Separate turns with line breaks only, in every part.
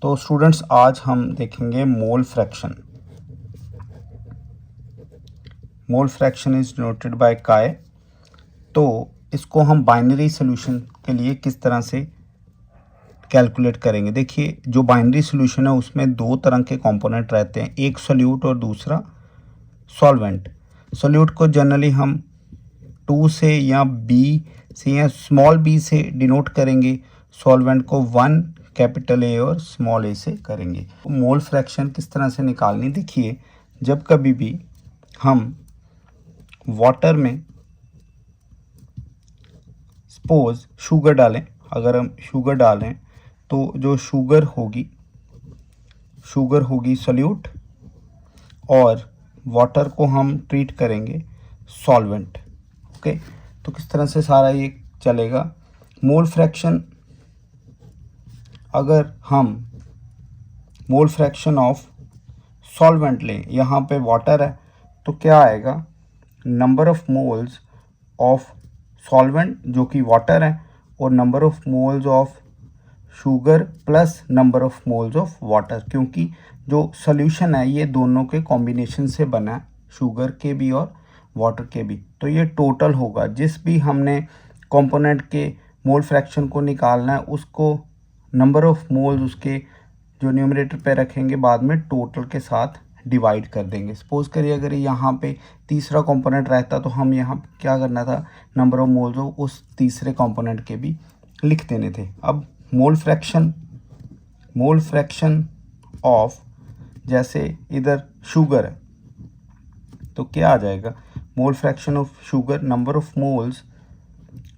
तो स्टूडेंट्स आज हम देखेंगे mole fraction. Mole fraction is denoted by काय। तो इसको हम बाइनरी सोल्यूशन के लिए किस तरह से कैलकुलेट करेंगे। देखिए, जो बाइनरी सोल्यूशन है उसमें दो तरह के कंपोनेंट रहते हैं, एक सोल्यूट और दूसरा सॉल्वेंट। सोल्यूट को जनरली हम 2 से या बी से या स्मॉल बी से डिनोट करेंगे, सॉल्वेंट को 1 कैपिटल ए और स्मॉल ए से करेंगे। मोल फ्रैक्शन किस तरह से निकालनी, देखिए जब कभी भी हम वाटर में सपोज शुगर डालें, अगर हम शुगर डालें तो जो शुगर होगी सोल्यूट और वाटर को हम ट्रीट करेंगे सॉल्वेंट। ओके, तो किस तरह से सारा ये चलेगा। मोल फ्रैक्शन, अगर हम मोल फ्रैक्शन ऑफ सॉल्वेंट लें, यहाँ पे वाटर है तो क्या आएगा, number of moles of solvent जो कि वाटर है और number of moles of sugar plus number of moles of water, क्योंकि जो सॉल्यूशन है ये दोनों के कॉम्बिनेशन से बना है, शुगर के भी और वाटर के भी। तो ये टोटल होगा, जिस भी हमने कंपोनेंट के मोल फ्रैक्शन को निकालना है उसको नंबर ऑफ मोल्स उसके जो न्यूमरेटर पे रखेंगे, बाद में टोटल के साथ डिवाइड कर देंगे। सपोज करिए अगर यहाँ पे तीसरा कंपोनेंट रहता तो हम यहाँ क्या करना था, नंबर ऑफ मोल्स ऑफ उस तीसरे कंपोनेंट के भी लिख देने थे। अब मोल फ्रैक्शन ऑफ, जैसे इधर शुगर है तो क्या आ जाएगा, mole fraction of sugar, number of moles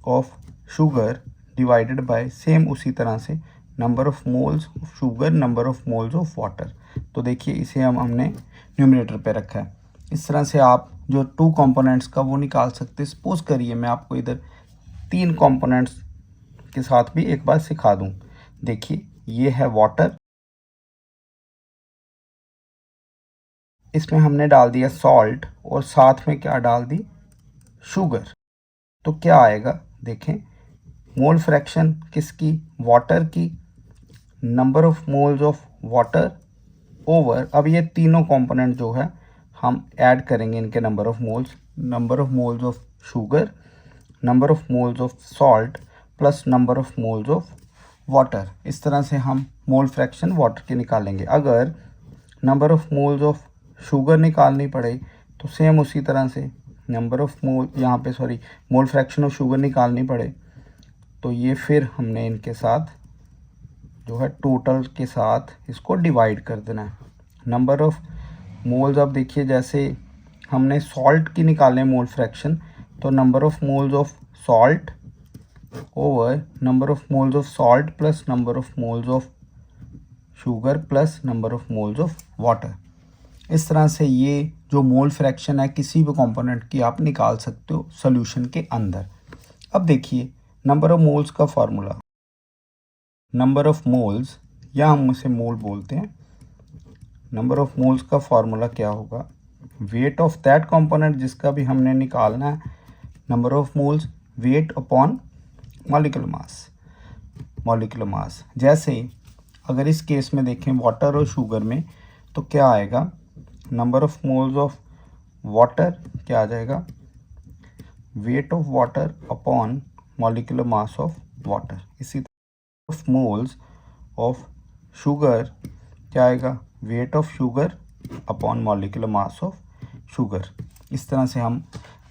of sugar divided by same उसी तरह से number of moles of sugar, number of moles of water. तो देखिए इसे हमने न्यूमरेटर पे रखा है। इस तरह से आप जो 2 कंपोनेंट्स का वो निकाल सकते हैं। सपोज करिए मैं आपको इधर 3 कंपोनेंट्स के साथ भी एक बार सिखा दूं। देखिए ये है वाटर, इसमें हमने डाल दिया सॉल्ट और साथ में क्या डाल दी, शुगर। तो क्या आएगा, देखें मोल फ्रैक्शन किसकी, वाटर की, number of moles of water over, अब ये तीनों कंपोनेंट जो है हम ऐड करेंगे इनके number of moles of sugar, number of moles of salt plus number of moles of water. इस तरह से हम मोल फ्रैक्शन वाटर के निकालेंगे। अगर number of moles of sugar निकालनी पड़े तो सेम उसी तरह से नंबर ऑफ मोल, यहाँ पे sorry, mole fraction of sugar निकालनी पड़े तो ये फिर हमने इनके साथ जो है टोटल के साथ इसको डिवाइड कर देना है। नंबर ऑफ मोल्स, अब देखिए जैसे हमने सॉल्ट की निकाले मोल फ्रैक्शन, तो number of moles of salt over number of moles of salt plus number of moles of sugar plus number of moles of water. इस तरह से ये जो मोल फ्रैक्शन है किसी भी कंपोनेंट की आप निकाल सकते हो सॉल्यूशन के अंदर। अब देखिए नंबर ऑफ मोल्स का फार्मूला, नंबर ऑफ मोल्स या हम उसे मोल बोलते हैं, नंबर ऑफ मोल्स का फार्मूला क्या होगा, वेट ऑफ दैट कंपोनेंट जिसका भी हमने निकालना है, number of moles weight upon molecular मास। जैसे अगर इस केस में देखें वाटर और शुगर में तो क्या आएगा, number of moles of water क्या आ जाएगा, weight of water upon molecular mass of water. इसी तरह ऑफ मोल्स ऑफ शुगर क्या आएगा, weight of sugar upon molecular mass of sugar. इस तरह से हम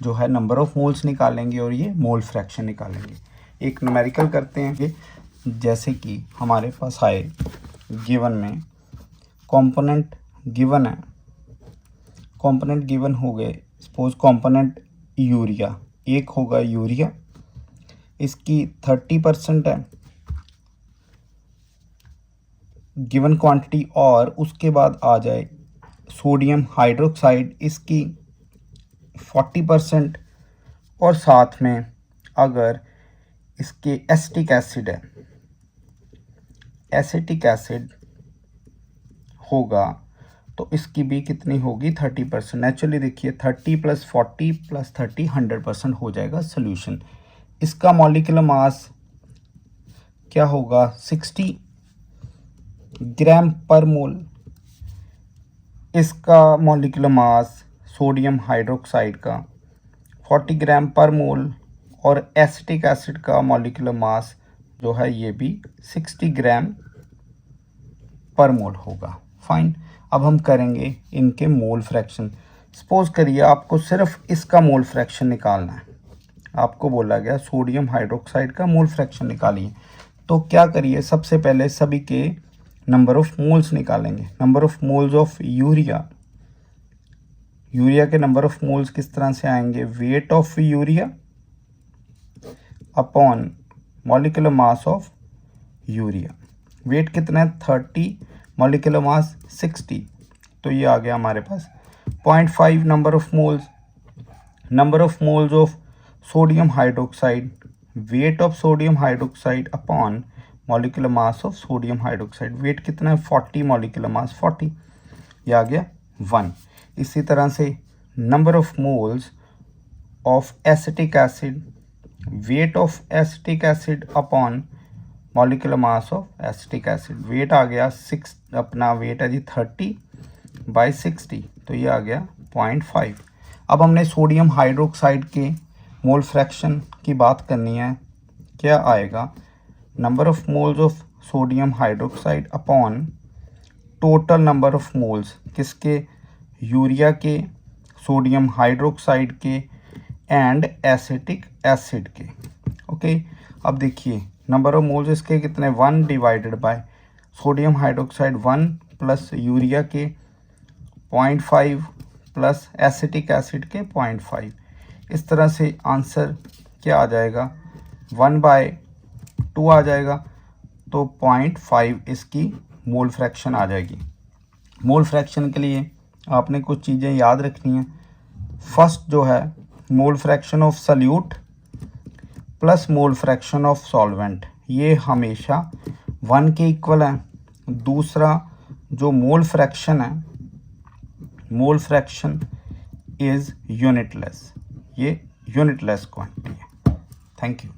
जो है नंबर ऑफ मोल्स निकालेंगे और ये मोल फ्रैक्शन निकालेंगे। एक न्यूमेरिकल करते हैं कि जैसे कि हमारे पास आए गिवन में कंपोनेंट गिवन है, कंपोनेंट गिवन हो गए, सपोज कंपोनेंट यूरिया, एक होगा यूरिया, इसकी 30% है गिवन क्वांटिटी, और उसके बाद आ जाए सोडियम हाइड्रोक्साइड, इसकी 40%, और साथ में अगर इसके एसिटिक एसिड है, एसिटिक एसिड होगा तो इसकी भी कितनी होगी, 30%। नेचुरली देखिए 30 + 40 + 30 100% हो जाएगा सोल्यूशन। इसका मॉलिक्यूलर मास क्या होगा, 60 ग्राम पर मोल। इसका मॉलिक्यूलर मास सोडियम हाइड्रोक्साइड का 40 ग्राम पर मोल और एसिटिक एसिड का मॉलिक्यूलर मास जो है ये भी 60 ग्राम पर मोल होगा। फाइन। अब हम करेंगे इनके मोल फ्रैक्शन। सपोज करिए आपको सिर्फ इसका मोल फ्रैक्शन निकालना है, आपको बोला गया सोडियम हाइड्रोक्साइड का मोल फ्रैक्शन निकालिए। तो क्या करिए, सबसे पहले सभी के नंबर ऑफ मोल्स निकालेंगे। Number of moles of urea, urea के नंबर ऑफ मोल्स किस तरह से आएंगे, weight of urea upon molecular mass of urea. Weight कितना है 30, मॉलिक्यूलर मास 60, तो ये आ गया हमारे पास 0.5 number of moles. Number of moles of sodium hydroxide, weight of sodium hydroxide upon molecular mass of sodium hydroxide. Weight कितना है 40, मॉलिक्यूलर मास 40, ये आ गया 1। इसी तरह से number of moles of acetic acid, weight of acetic acid upon molecular mass of acetic acid. Weight आ गया 6, अपना वेट है जी 30/60, तो ये आ गया 0.5। अब हमने सोडियम हाइड्रोक्साइड के मोल फ्रैक्शन की बात करनी है। क्या आएगा, number of moles of sodium hydroxide upon total number of moles किसके, यूरिया के, सोडियम हाइड्रोक्साइड के एंड एसिटिक एसिड के। ओके, अब देखिए नंबर ऑफ मोल्स इसके कितने, 1 divided by sodium hydroxide 1 plus urea के 0.5 प्लस एसिटिक एसिड के 0.5। इस तरह से आंसर क्या आ जाएगा, 1/2 आ जाएगा, तो 0.5 इसकी मोल फ्रैक्शन आ जाएगी। मोल फ्रैक्शन के लिए आपने कुछ चीज़ें याद रखनी हैं। फर्स्ट जो है mole fraction of solute plus mole fraction of solvent, ये हमेशा 1 के इक्वल है। दूसरा जो मोल फ्रैक्शन है, मोल फ्रैक्शन इज़ यूनिटलेस, ये यूनिटलेस क्वांटिटी है। Thank you.